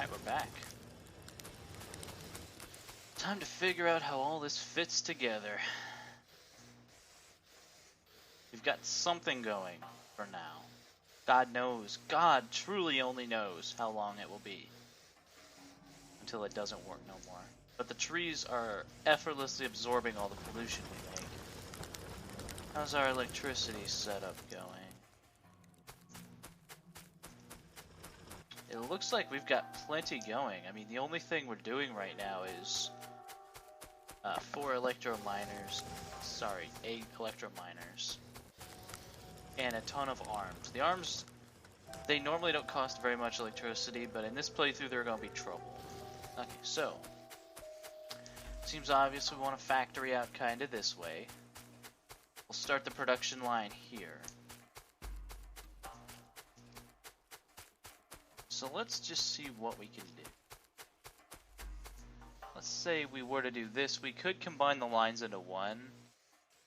Alright, we're back. Time to figure out how all this fits together. We've got something going for now. God knows, God truly only knows how long it will be until it doesn't work no more. But the trees are effortlessly absorbing all the pollution we make. How's our electricity setup going? It looks like we've got plenty going. I mean, the only thing we're doing right now is 4 electro miners. Sorry, 8 electro miners. And a ton of arms. The arms, they normally don't cost very much electricity, but in this playthrough they're going to be trouble. Okay, so. Seems obvious we want a factory out kind of this way. We'll start the production line here. So let's just see what we can do. Let's say we were to do this, we could combine the lines into one,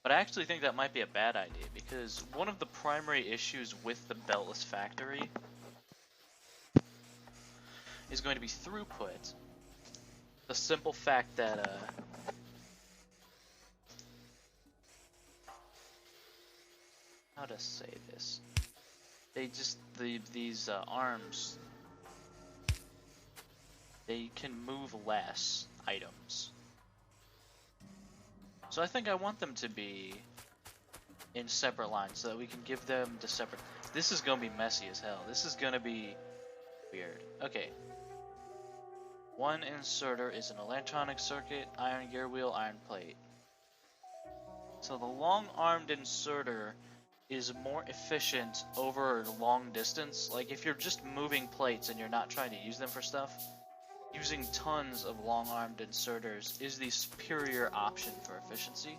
but I actually think that might be a bad idea because one of the primary issues with the Beltless factory is going to be throughput. The simple fact that how to say this? They just these arms, they can move less items. So I think I want them to be in separate lines so that we can give them to separate. This is gonna be messy as hell. This is gonna be weird. Okay. One inserter is an electronic circuit, iron gear wheel, iron plate. So the long-armed inserter is more efficient over long distance. Like if you're just moving plates and you're not trying to use them for stuff, using tons of long-armed inserters is the superior option for efficiency.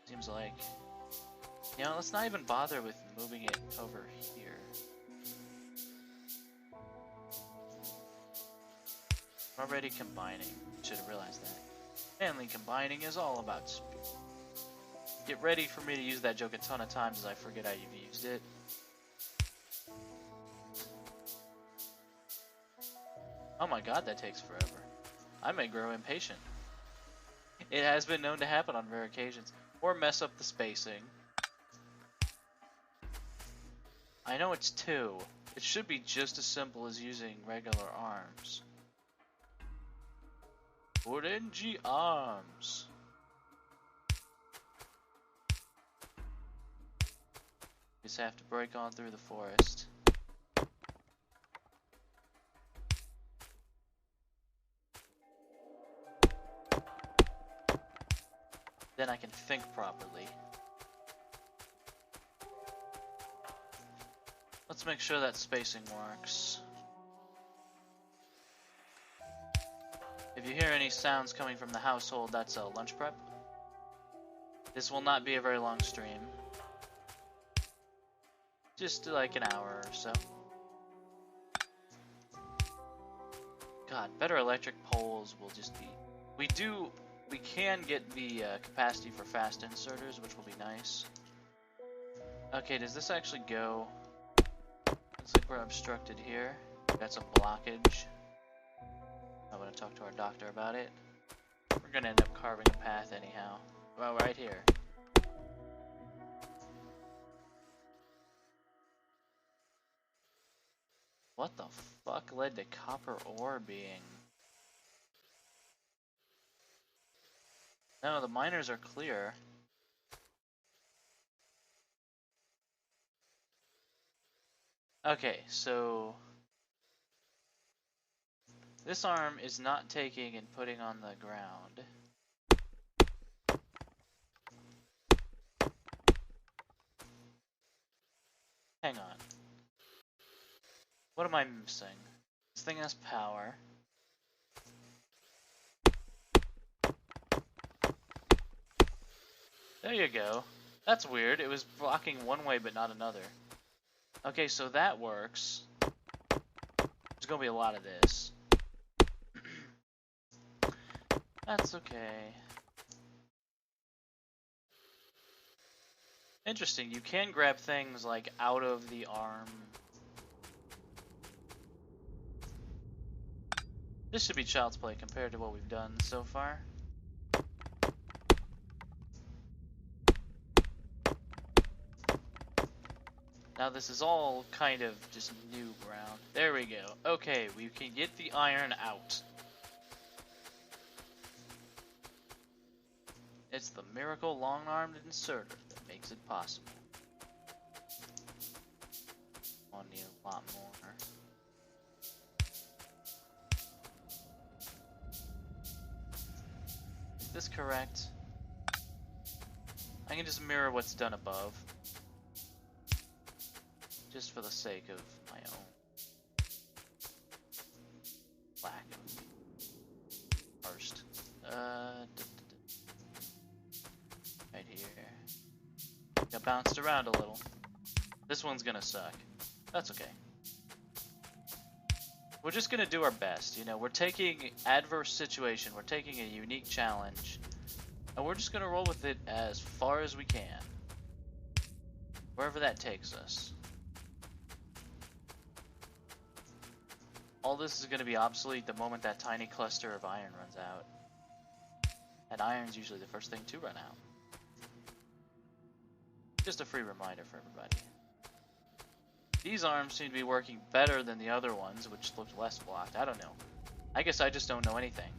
Seems like. You know, let's not even bother with moving it over here. We're already combining. Should have realized that. Manly combining is all about speed. Get ready for me to use that joke a ton of times as I forget how you've used it. Oh my god, that takes forever. I may grow impatient. It has been known to happen on rare occasions. Or mess up the spacing. I know it's 2. It should be just as simple as using regular arms. 4NG arms. Just have to break on through the forest. Then I can think properly. Let's make sure that spacing works. If you hear any sounds coming from the household, that's a lunch prep. This will not be a very long stream. Just like an hour or so. God, better electric poles will just be... We can get the capacity for fast inserters, which will be nice. Okay, does this actually go? Looks like we're obstructed here. Got some blockage. I'm gonna talk to our doctor about it. We're gonna end up carving a path anyhow. Well, right here. What the fuck led to copper ore being... No, the miners are clear. Okay, so... This arm is not taking and putting on the ground. Hang on. What am I missing? This thing has power. There you go. That's weird. It was blocking one way but not another. Okay, so that works. There's gonna be a lot of this. That's okay. Interesting, you can grab things like out of the arm. This should be child's play compared to what we've done so far. Now this is all kind of just new ground. There we go. Okay, we can get the iron out. It's the miracle long-armed inserter that makes it possible. I'll need a lot more. Is this correct? I can just mirror what's done above. Just for the sake of my own lack of first. Right here. Got bounced around a little. This one's gonna suck. That's okay. We're just gonna do our best, you know, we're taking adverse situation, we're taking a unique challenge, and we're just gonna roll with it as far as we can. Wherever that takes us. All this is going to be obsolete the moment that tiny cluster of iron runs out. And iron's usually the first thing to run out. Just a free reminder for everybody. These arms seem to be working better than the other ones, which looked less blocked. I don't know. I guess I just don't know anything.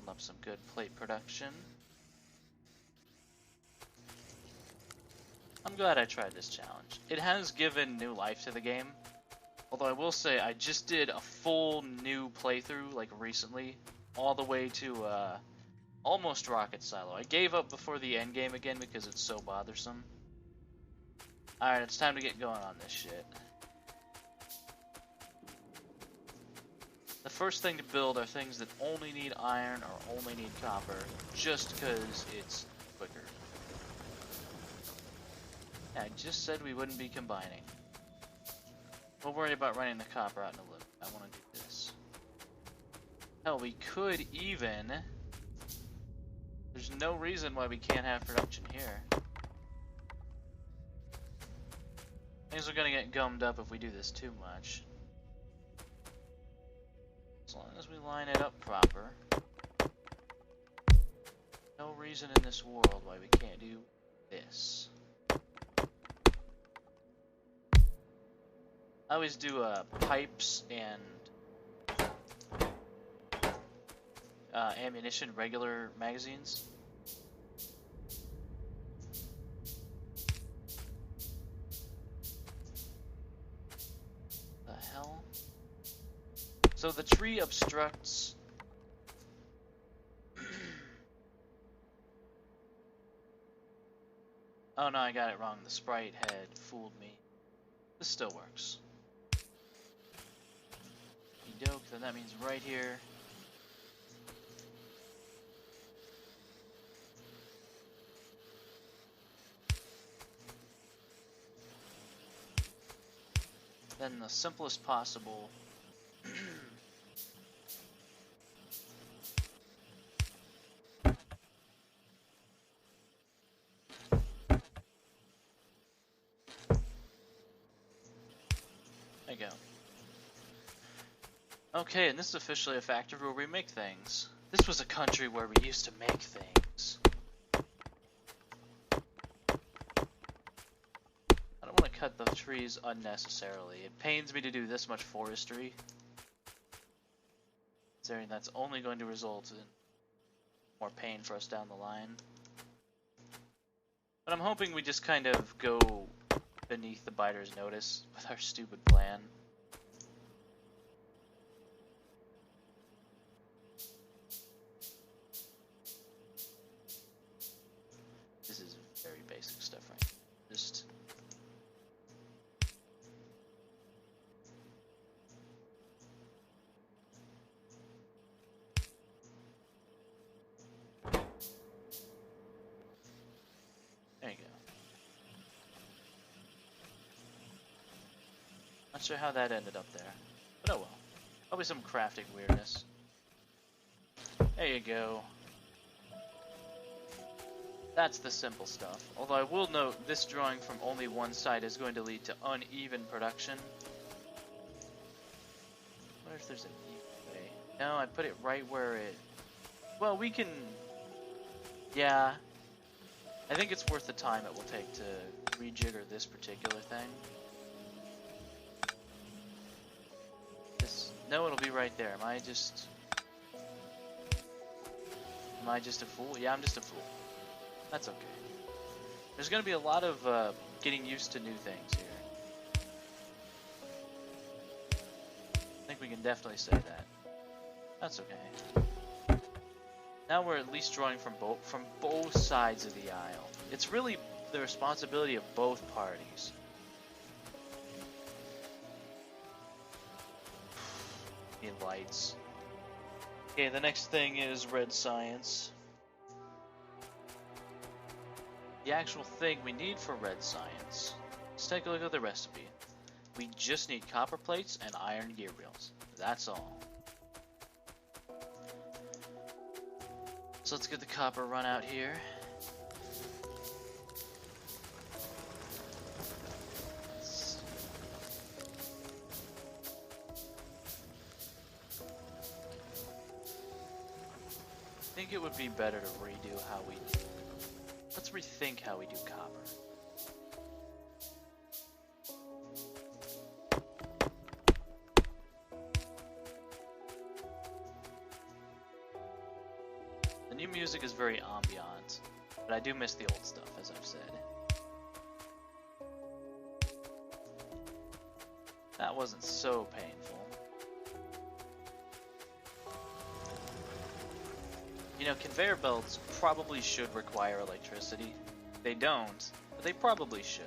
Up some good plate production. I'm glad I tried this challenge. It has given new life to the game. Although I will say I just did a full new playthrough like recently, all the way to almost Rocket Silo. I gave up before the end game again because it's so bothersome. Alright, it's time to get going on this shit. The first thing to build are things that only need iron or only need copper, just because it's quicker. I just said we wouldn't be combining. We'll worry about running the copper out in a little. I want to do this. Hell, we could even... There's no reason why we can't have production here. Things are gonna get gummed up if we do this too much. As long as we line it up proper. No reason in this world why we can't do this. I always do pipes and ammunition, regular magazines. The hell? So the tree obstructs. Oh no, I got it wrong. The sprite had fooled me. This still works. Doke, then that means right here. Then the simplest possible. There you go. Okay, and this is officially a factory where we make things. This was a country where we used to make things. I don't want to cut the trees unnecessarily. It pains me to do this much forestry, considering that's only going to result in more pain for us down the line. But I'm hoping we just kind of go beneath the biter's notice with our stupid plan. This is very basic stuff, right? Just there you go. Not sure how that ended up there, but oh well. Probably some crafting weirdness. There you go. That's the simple stuff. Although I will note, this drawing from only one side is going to lead to uneven production. I wonder if there's an even way. No, I put it right where it... Well, we can... Yeah. I think it's worth the time it will take to rejigger this particular thing. This... No, it'll be right there. Am I just a fool? Yeah, I'm just a fool. That's okay. There's going to be a lot of getting used to new things here. I think we can definitely say that. That's okay. Now we're at least drawing from both sides of the aisle. It's really the responsibility of both parties. Need lights. Okay, the next thing is red science. The actual thing we need for red science. Let's take a look at the recipe. We just need copper plates and iron gear wheels. That's all. So let's get the copper run out here. I think it would be better to redo how we do. Let's rethink how we do copper. The new music is very ambient, but I do miss the old stuff, as I've said. That wasn't so painful. You know, conveyor belts probably should require electricity. They don't, but they probably should.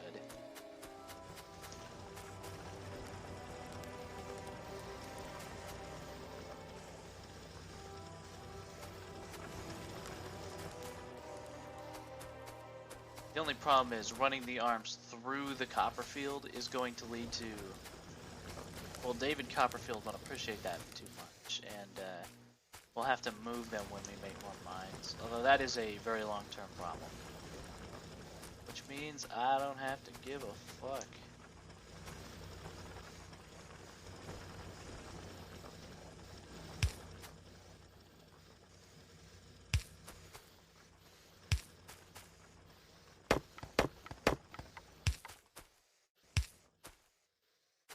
The only problem is running the arms through the Copperfield is going to lead to... Well, David Copperfield won't appreciate that too much, and we'll have to move them when we make more mines. Although that is a very long-term problem. Which means I don't have to give a fuck.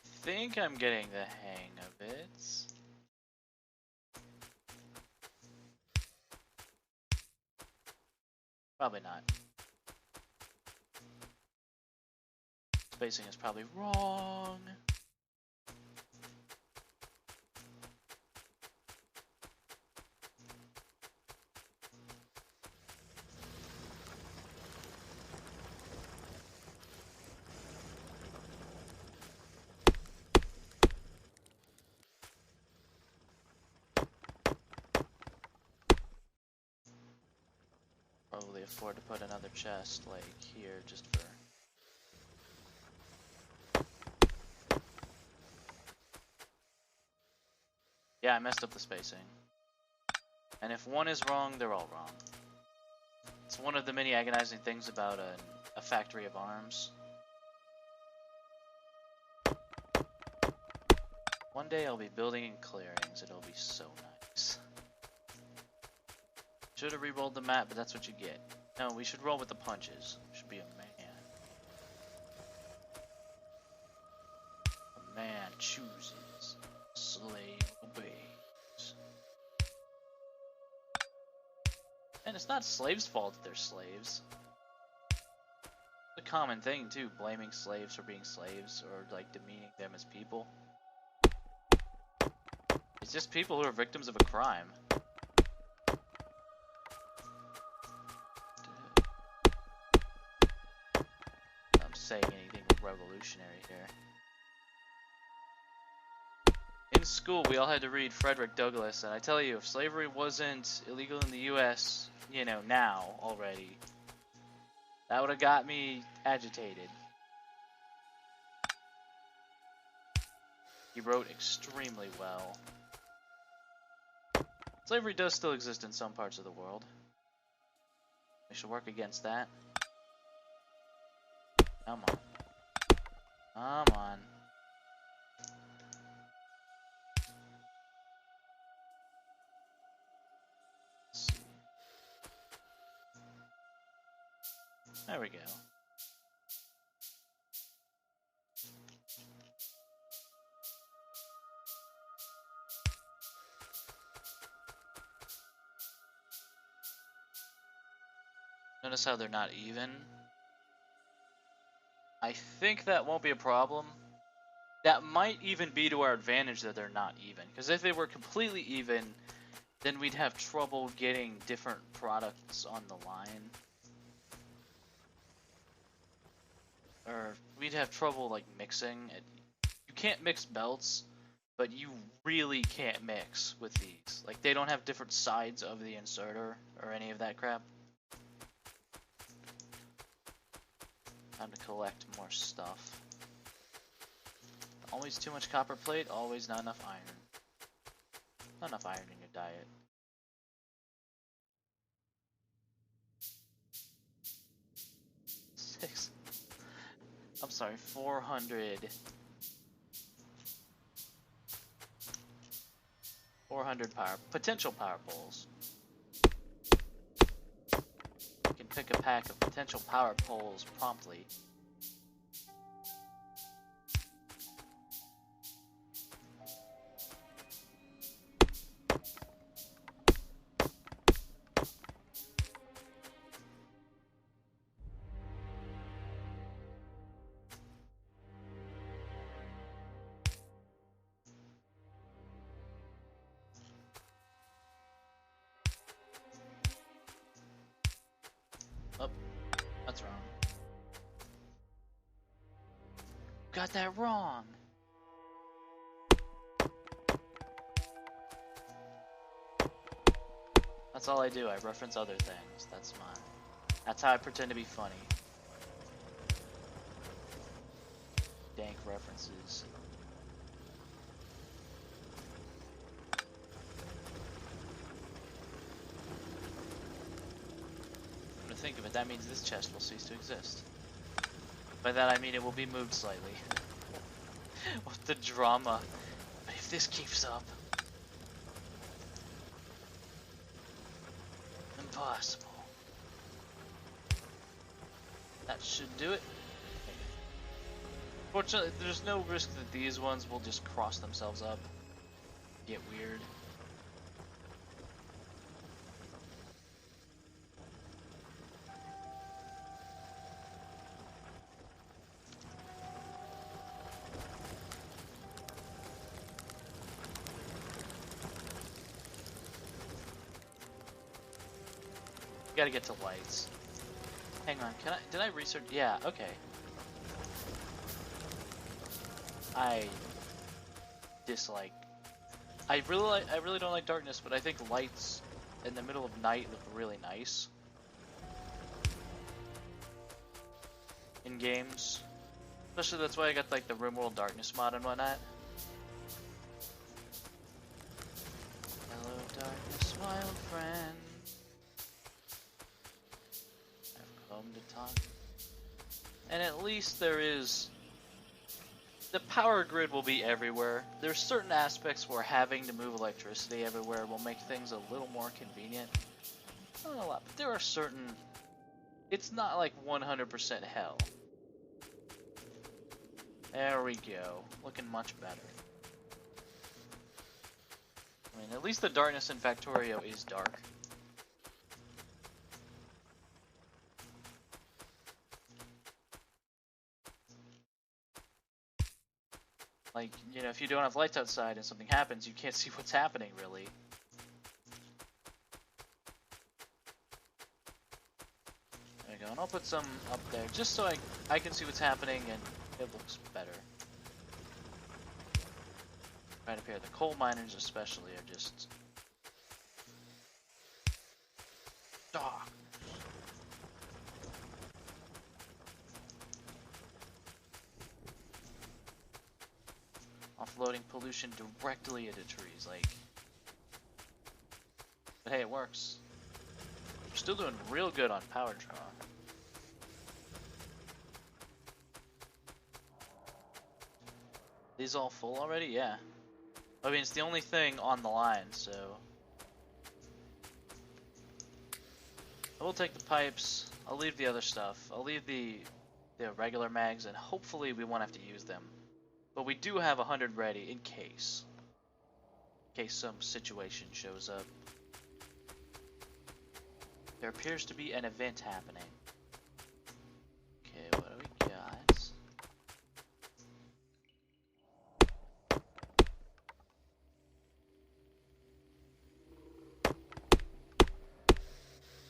I think I'm getting the hang of it. Probably not. Spacing is probably wrong. Probably afford to put another chest like here just for... Yeah, I messed up the spacing. And if one is wrong, they're all wrong. It's one of the many agonizing things about a factory of arms. One day I'll be building in clearings, it'll be so nice. Should have re-rolled the map, but that's what you get. No, we should roll with the punches. Should be a man. A man chooses, a slave obeys. And it's not slaves' fault that they're slaves. It's a common thing too, blaming slaves for being slaves or like demeaning them as people. It's just people who are victims of a crime. I'm saying anything revolutionary here. In school, we all had to read Frederick Douglass, and I tell you, if slavery wasn't illegal in the U.S., you know, now already, that would have got me agitated. He wrote extremely well. Slavery does still exist in some parts of the world. We should work against that. Come on. Come on. Let's see. There we go. Notice how they're not even. I think that won't be a problem. That might even be to our advantage that they're not even. Because if they were completely even, then we'd have trouble getting different products on the line. Or we'd have trouble like mixing. You can't mix belts, but you really can't mix with these. Like they don't have different sides of the inserter or any of that crap. Time to collect more stuff. Always too much copper plate, always not enough iron. Not enough iron in your diet. Six. I'm sorry, 400. 400 potential power poles. You can pick a pack of potential power poles promptly. Oh, that's wrong. Got that wrong. That's all I do. I reference other things. That's how I pretend to be funny. Dank references. Come to think of it, that means this chest will cease to exist. By that I mean it will be moved slightly. What the drama. But if this keeps up... Impossible. That should do it. Fortunately, there's no risk that these ones will just cross themselves up. Get weird. Gotta get to lights. Hang on, did I research? Yeah, okay. I really don't like darkness, but I think lights in the middle of night look really nice. In games. Especially that's why I got like the RimWorld Darkness mod and whatnot. Hello darkness, my old friend. To talk. And at least there is the power grid will be everywhere. There's certain aspects where having to move electricity everywhere will make things a little more convenient. Not a lot, but there are certain... It's not like 100% hell. There we go. Looking much better. I mean, at least the darkness in Factorio is dark. Like, you know, if you don't have lights outside and something happens, you can't see what's happening, really. There we go, and I'll put some up there, just so I can see what's happening and it looks better. Right up here, the coal miners especially are just... Ah. Offloading pollution directly into trees, like... But hey, it works. Still doing real good on power draw. These all full already? Yeah. I mean, it's the only thing on the line, so... I will take the pipes, I'll leave the other stuff, I'll leave the regular mags, and hopefully we won't have to use them. But we do have 100 ready in case. In case some situation shows up. There appears to be an event happening. Okay, what do we got?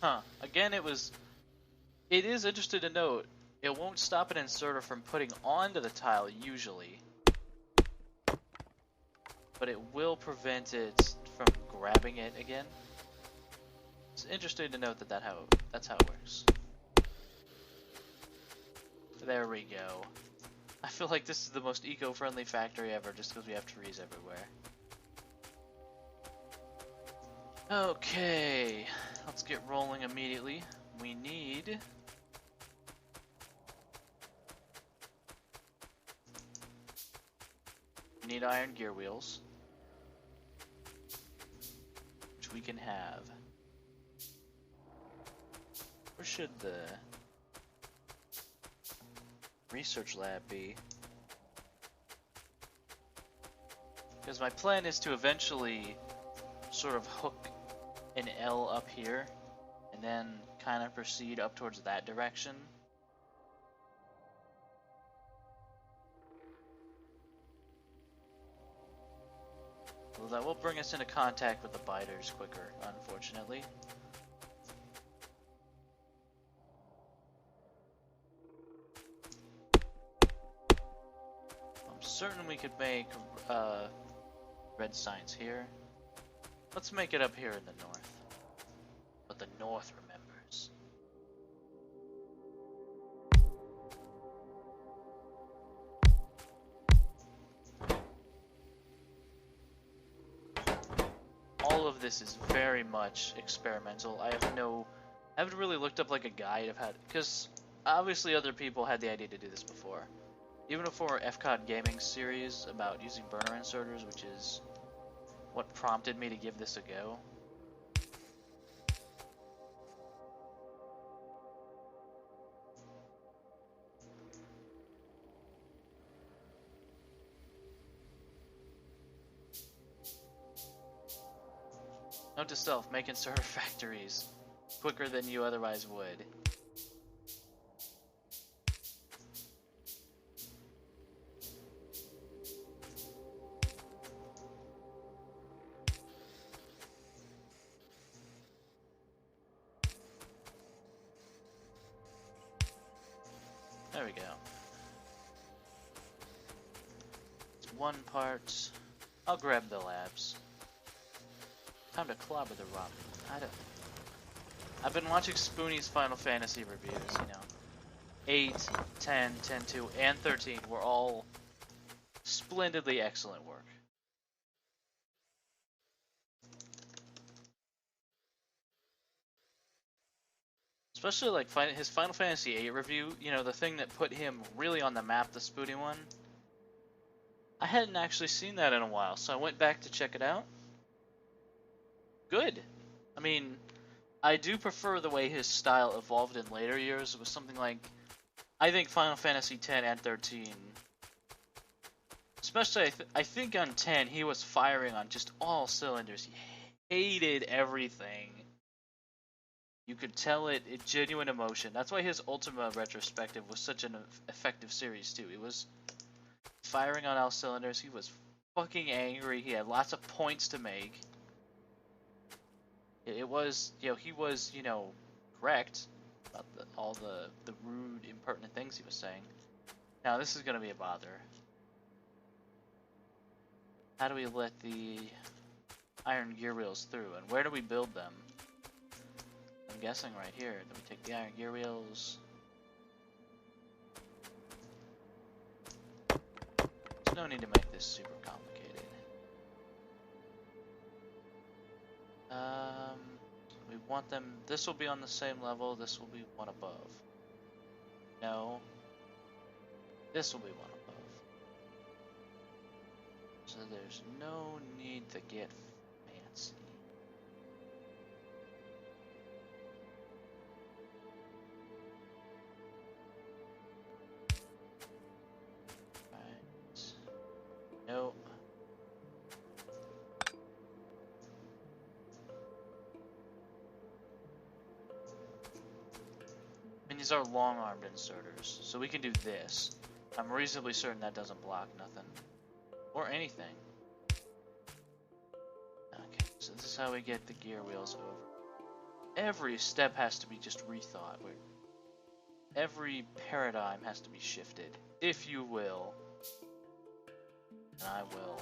Huh. Again, it is interesting to note, it won't stop an inserter from putting onto the tile usually. But it will prevent it from grabbing it again. It's interesting to note that's how it works. There we go. I feel like this is the most eco-friendly factory ever just because we have trees everywhere. Okay, let's get rolling immediately. We need... iron gear wheels. Which we can have. Where should the research lab be? Because my plan is to eventually sort of hook an L up here and then kind of proceed up towards that direction. Well, that will bring us into contact with the biters quicker, unfortunately. I'm certain we could make red signs here. Let's make it up here in the north. But the north remembers. All of this is very much experimental. I haven't really looked up like a guide of how to, because obviously other people had the idea to do this before. Even before FKOD Gaming series about using burner inserters, which is what prompted me to give this a go. Note to self, make inserter factories quicker than you otherwise would. There we go. It's one part. I'll grab the labs. Time to clobber the rock. I've been watching Spoonie's Final Fantasy reviews, you know. 8, 10, 10-2, and 13 were all splendidly excellent work. Especially like his Final Fantasy 8 review, you know, the thing that put him really on the map, the Spoonie one. I hadn't actually seen that in a while, so I went back to check it out. Good. I mean, I do prefer the way his style evolved in later years. It was something like, I think Final Fantasy 10 and 13, especially I think on 10 he was firing on just all cylinders. He hated everything. You could tell it genuine emotion. That's why his Ultima retrospective was such an effective series too. It was firing on all cylinders. He was fucking angry. He had lots of points to make. It was, you know, he was, you know, correct about all the rude, impertinent things he was saying. Now this is going to be a bother. How do we let the iron gear wheels through, and where do we build them? I'm guessing right here. Do we take the iron gear wheels? There's no need to make this super complicated. We want them, this will be on the same level, this will be one above. No. This will be one above. So there's no need to get fancy. Right. Nope. And these are long-armed inserters, so we can do this. I'm reasonably certain that doesn't block nothing. Or anything. Okay, so this is how we get the gear wheels over. Every step has to be just rethought. Every paradigm has to be shifted, if you will. And I will.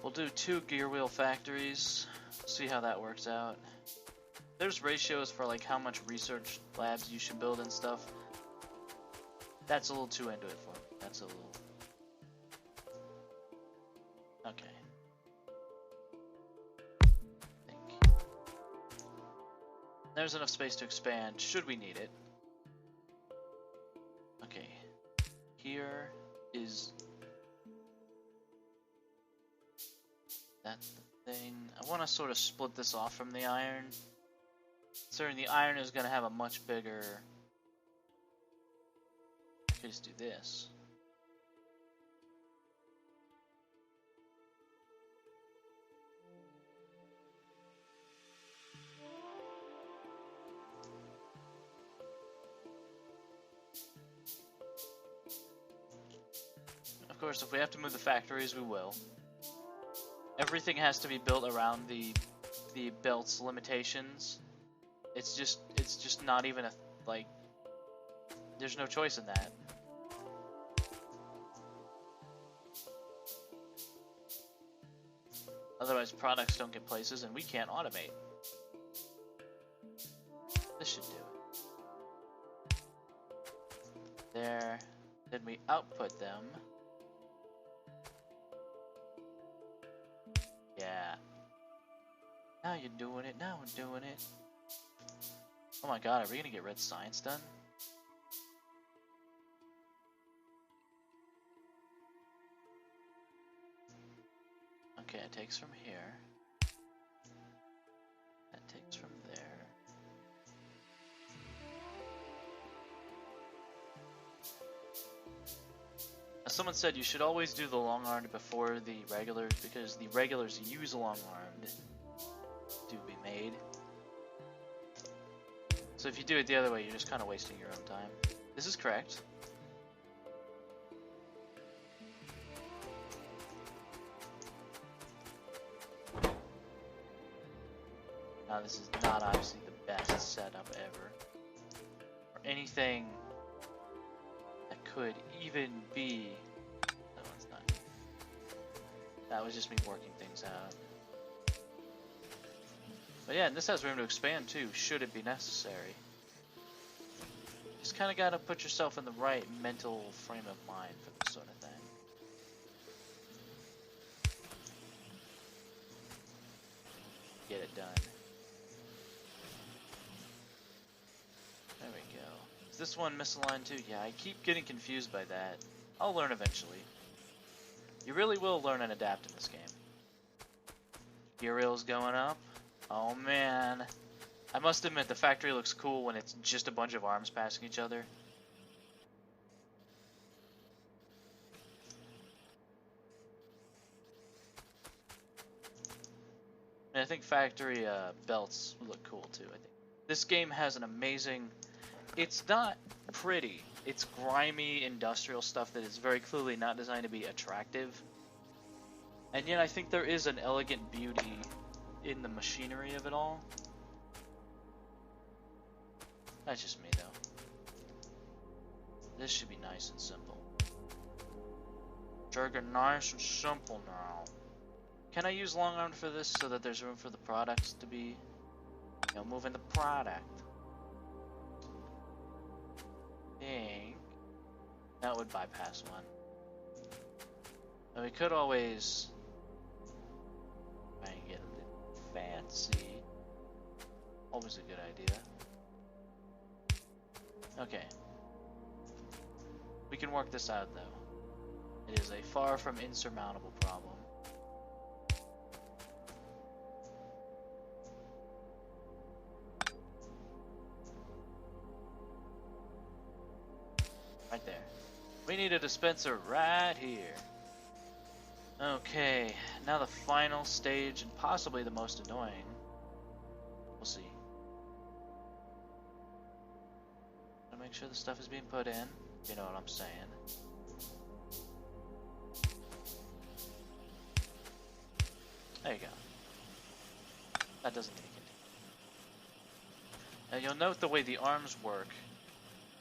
We'll do 2 gear wheel factories, see how that works out. There's ratios for like how much research labs you should build and stuff. That's a little too into it for me. That's a little... Okay. There's enough space to expand, should we need it. Okay. Here is... That's the thing. I want to sort of split this off from the iron. Considering the iron is going to have a much bigger... I could just do this. Of course, if we have to move the factories, we will. Everything has to be built around the belt's limitations. It's just not even a, like, there's no choice in that. Otherwise products don't get places and we can't automate. This should do it. There. Then we output them. Yeah. Now you're doing it, now we're doing it. Oh my god, are we gonna get red science done? Okay, it takes from here. That takes from there. As someone said, you should always do the long-armed before the regulars, because the regulars use long-armed to be made. So if you do it the other way, you're just kind of wasting your own time. This is correct. Now this is not obviously the best setup ever. Or anything that could even be... No, it's not. That was just me working things out. But yeah, and this has room to expand too, should it be necessary. Just kind of gotta put yourself in the right mental frame of mind for this sort of thing. Get it done. There we go. Is this one misaligned too? Yeah, I keep getting confused by that. I'll learn eventually. You really will learn and adapt in this game. Gear rail's going up. Oh man. I must admit, the factory looks cool when it's just a bunch of arms passing each other. And I think factory belts look cool too, I think. This game has an amazing... It's not pretty. It's grimy industrial stuff that is very clearly not designed to be attractive. And yet I think there is an elegant beauty in the machinery of it all. That's just me though. This should be nice and simple. Trigger nice and simple now. Can I use long arm for this so that there's room for the products to be, you know, moving the product? I think that would bypass one. And we could always try and get them fancy. Let's see. Always a good idea. Okay. We can work this out though. It is a far from insurmountable problem. Right there. We need a dispenser right here. Okay, now the final stage and possibly the most annoying. We'll see. Gotta make sure the stuff is being put in. You know what I'm saying. There you go. That doesn't make it. Now you'll note the way the arms work.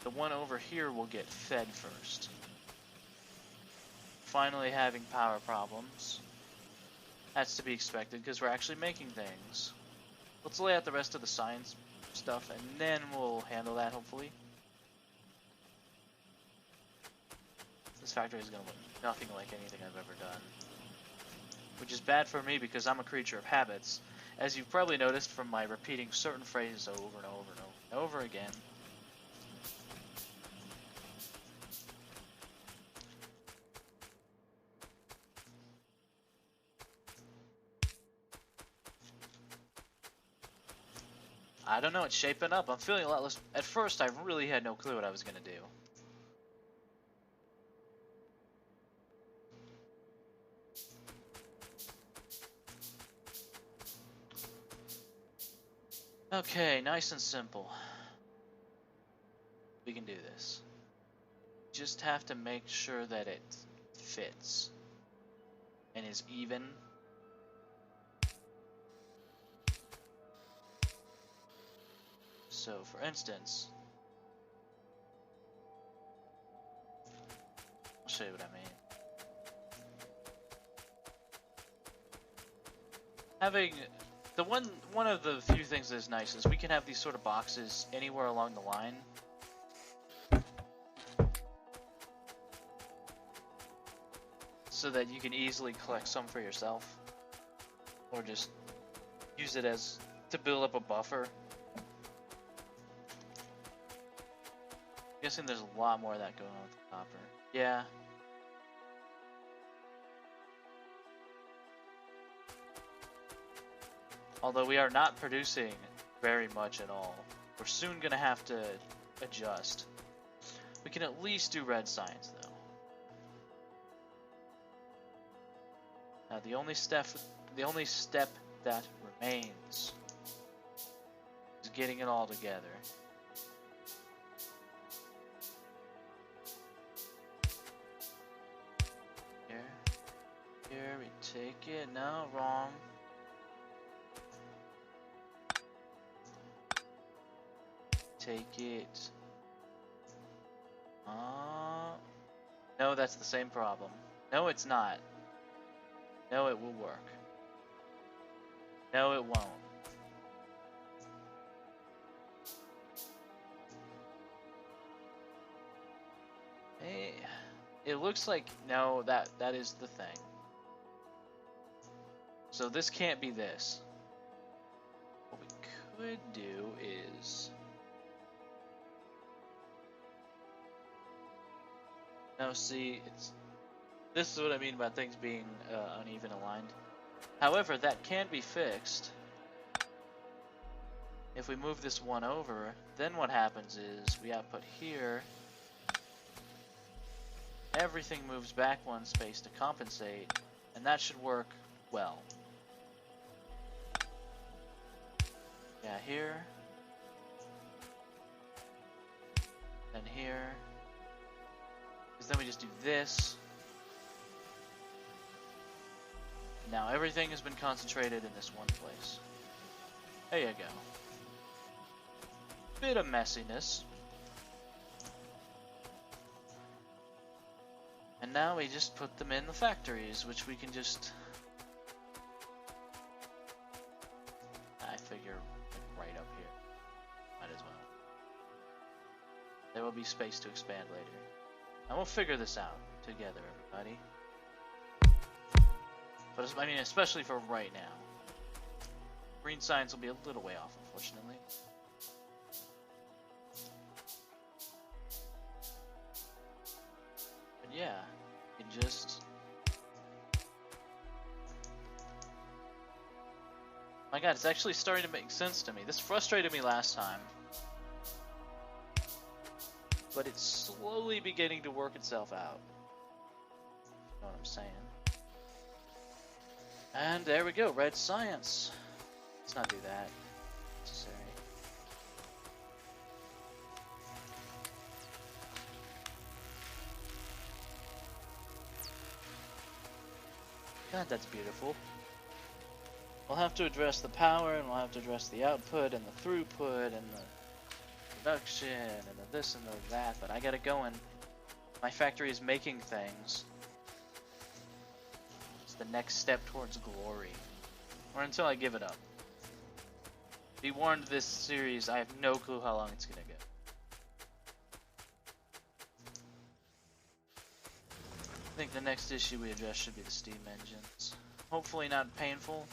The one over here will get fed first. Finally having power problems. That's to be expected because we're actually making things. Let's lay out the rest of the science stuff and then we'll handle that hopefully. This factory is going to look nothing like anything I've ever done. Which is bad for me because I'm a creature of habits. As you've probably noticed from my repeating certain phrases over and over and over and over again. I don't know, it's shaping up. I'm feeling a lot less. At first, I really had no clue what I was going to do. Okay, nice and simple. We can do this. Just have to make sure that it fits and is even. So, for instance, I'll show you what I mean. Having the one of the few things that is nice is we can have these sort of boxes anywhere along the line. So that you can easily collect some for yourself. Or just use it as to build up a buffer. Guessing there's a lot more of that going on with the copper. Yeah. Although we are not producing very much at all. We're soon going to have to adjust. We can at least do red science though. Now the only step that remains is getting it all together. Here we take it. No, wrong. Take it. No, that's the same problem. No, it's not. No, it will work. No, it won't. Hey, it looks like no, that is the thing. So this can't be this. What we could do is... Now see, this is what I mean by things being uneven aligned. However, that can be fixed. If we move this one over, then what happens is we output here. Everything moves back one space to compensate, and that should work well. Yeah, here. Then here. Because then we just do this. Now everything has been concentrated in this one place. There you go. Bit of messiness. And now we just put them in the factories, which we can just... I figure right up here. Might as well. There will be space to expand later. And we'll figure this out together, everybody. But I mean, especially for right now. Green science will be a little way off, unfortunately. But yeah, you can just... My god, it's actually starting to make sense to me. This frustrated me last time. But it's slowly beginning to work itself out. You know what I'm saying? And there we go, red science. Let's not do that. Necessary. God, that's beautiful. We'll have to address the power, and we'll have to address the output, and the throughput, and the production, and the this and the that, but I got it going. My factory is making things. It's the next step towards glory. Or until I give it up. Be warned, this series, I have no clue how long it's gonna go. I think the next issue we address should be the steam engines. Hopefully not painful.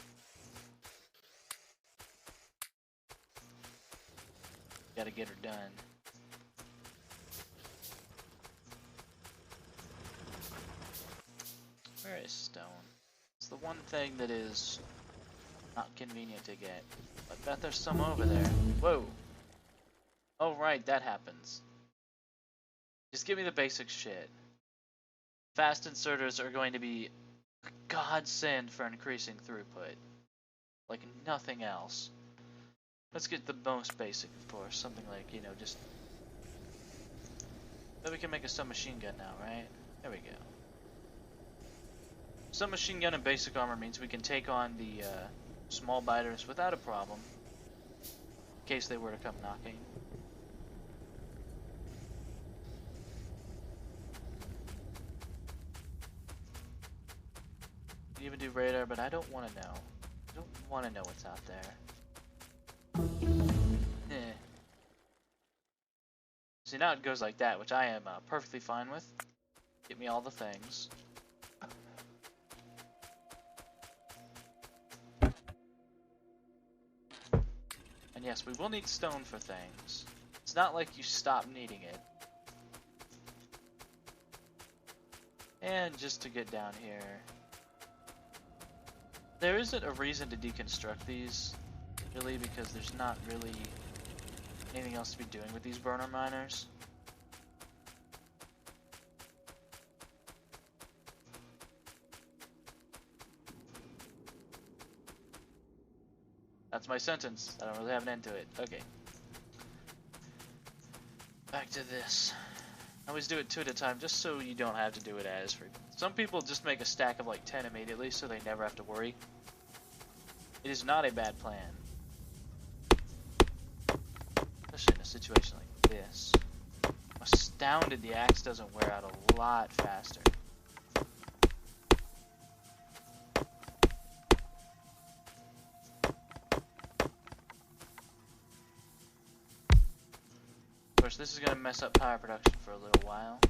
Gotta get her done. Where is stone? It's the one thing that is not convenient to get. I bet there's some over there. Whoa. Oh right, that happens. Just give me the basic shit. Fast inserters are going to be a godsend for increasing throughput. Like nothing else. Let's get the most basic, of course. Something like, you know, just... Then we can make a submachine gun now, right? There we go. Submachine gun and basic armor means we can take on the small biters without a problem. In case they were to come knocking. You can even do radar, but I don't want to know. I don't want to know what's out there. See, now it goes like that, which I am perfectly fine with. Get me all the things. And yes, we will need stone for things. It's not like you stop needing it. And just to get down here, there isn't a reason to deconstruct these, really, because there's not really anything else to be doing with these burner miners. That's my sentence. I don't really have an end to it. Okay. Back to this. I always do it 2 at a time, just so you don't have to do it as frequent. Some people just make a stack of like 10 immediately, so they never have to worry. It is not a bad plan. Especially in a situation like this. I'm astounded the axe doesn't wear out a lot faster. Of course, this is going to mess up power production for a little while.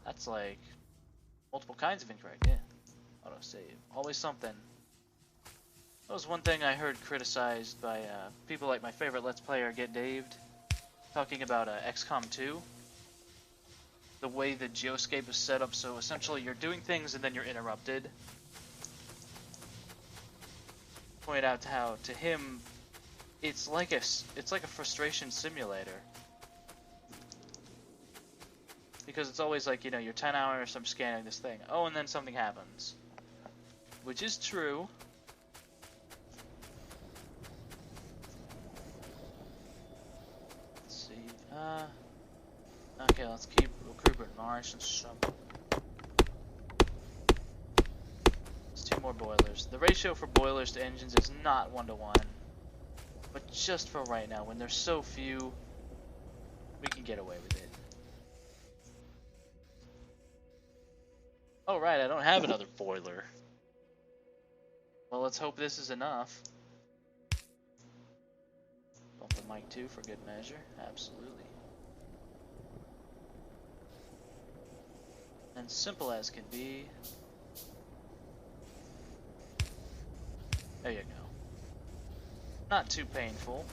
That's like multiple kinds of incorrect. Yeah. Auto save. Always something. That was one thing I heard criticized by people like my favorite Let's Player, Get Daved, talking about XCOM 2. The way the geoscape is set up, so essentially you're doing things and then you're interrupted. Point out how to him it's like a frustration simulator. Because it's always like, you know, you're 10 hours, I'm scanning this thing. Oh, and then something happens. Which is true. Let's see. Okay, let's keep recruitment nice and simple. There's 2 more boilers. The ratio for boilers to engines is not 1-to-1. But just for right now, when there's so few, we can get away with it. Oh right, I don't have another boiler. Well, let's hope this is enough. Bump the mic too for good measure. Absolutely. And simple as can be. There you go. Not too painful.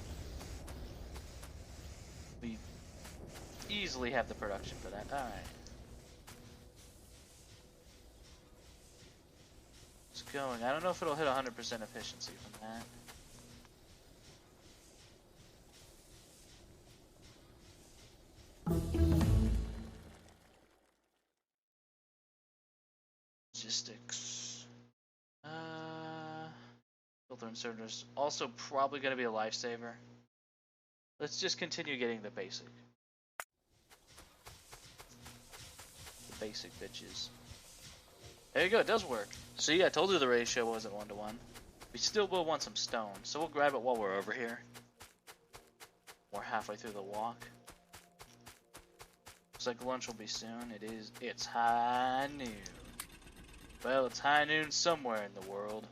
We easily have the production for that. Alright. It's going. I don't know if it'll hit 100% efficiency from that. Logistics. Filter inserters. Also probably going to be a lifesaver. Let's just continue getting the basic. The basic bitches. There you go, it does work. See, I told you the ratio wasn't 1-to-1. We still will want some stone, so we'll grab it while we're over here. We're halfway through the walk. Looks like lunch will be soon. It's high noon. Well, it's high noon somewhere in the world.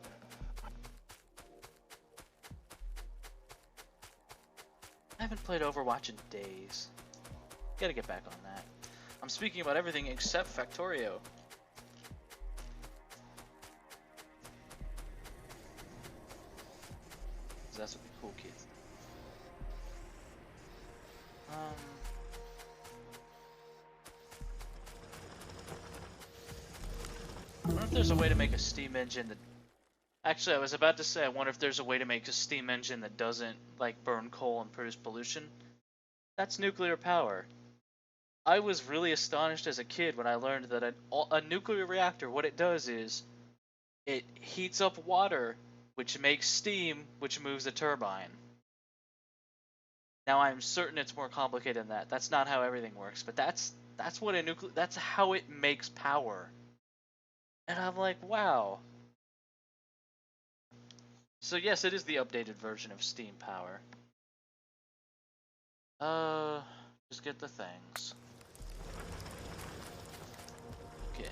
I haven't played Overwatch in days. Gotta get back on that. I'm speaking about everything except Factorio. That's what the cool kids do. I wonder if there's a way to make a steam engine that... Actually, I was about to say, I wonder if there's a way to make a steam engine that doesn't, like, burn coal and produce pollution. That's nuclear power. I was really astonished as a kid when I learned that a nuclear reactor, what it does is, it heats up water, which makes steam, which moves a turbine. Now I'm certain it's more complicated than that. That's not how everything works, but that's what that's how it makes power. And I'm like, wow. So yes, it is the updated version of steam power. Just get the things. Okay.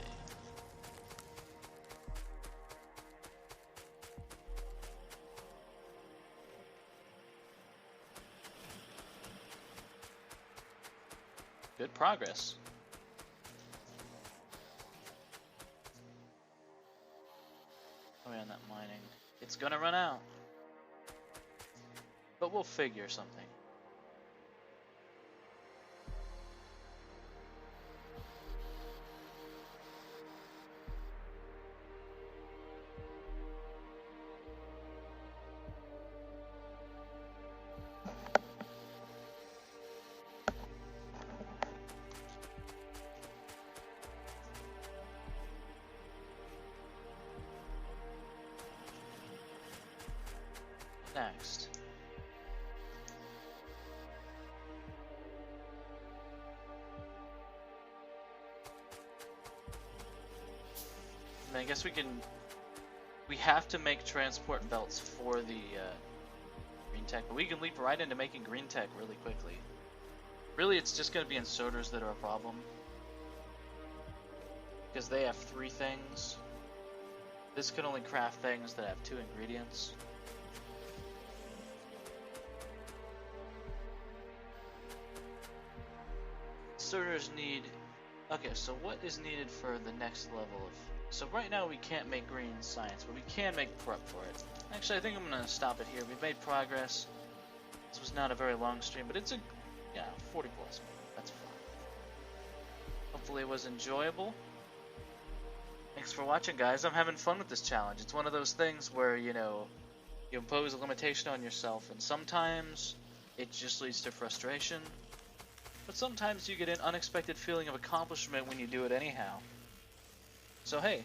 Good progress. Oh yeah, that mining. It's gonna run out. But we'll figure something. Next. And I guess we have to make transport belts for the green tech, but we can leap right into making green tech really quickly. Really, it's just going to be inserters that are a problem, because they have 3 things. This can only craft things that have 2 ingredients. Inserters need... Okay, so what is needed for the next level of... So right now we can't make green science, but we can make prep for it. Actually, I think I'm going to stop it here. We've made progress. This was not a very long stream, but it's a... Yeah, 40 plus. That's fine. Hopefully it was enjoyable. Thanks for watching, guys. I'm having fun with this challenge. It's one of those things where, you know, you impose a limitation on yourself, and sometimes it just leads to frustration. But sometimes you get an unexpected feeling of accomplishment when you do it anyhow. So hey,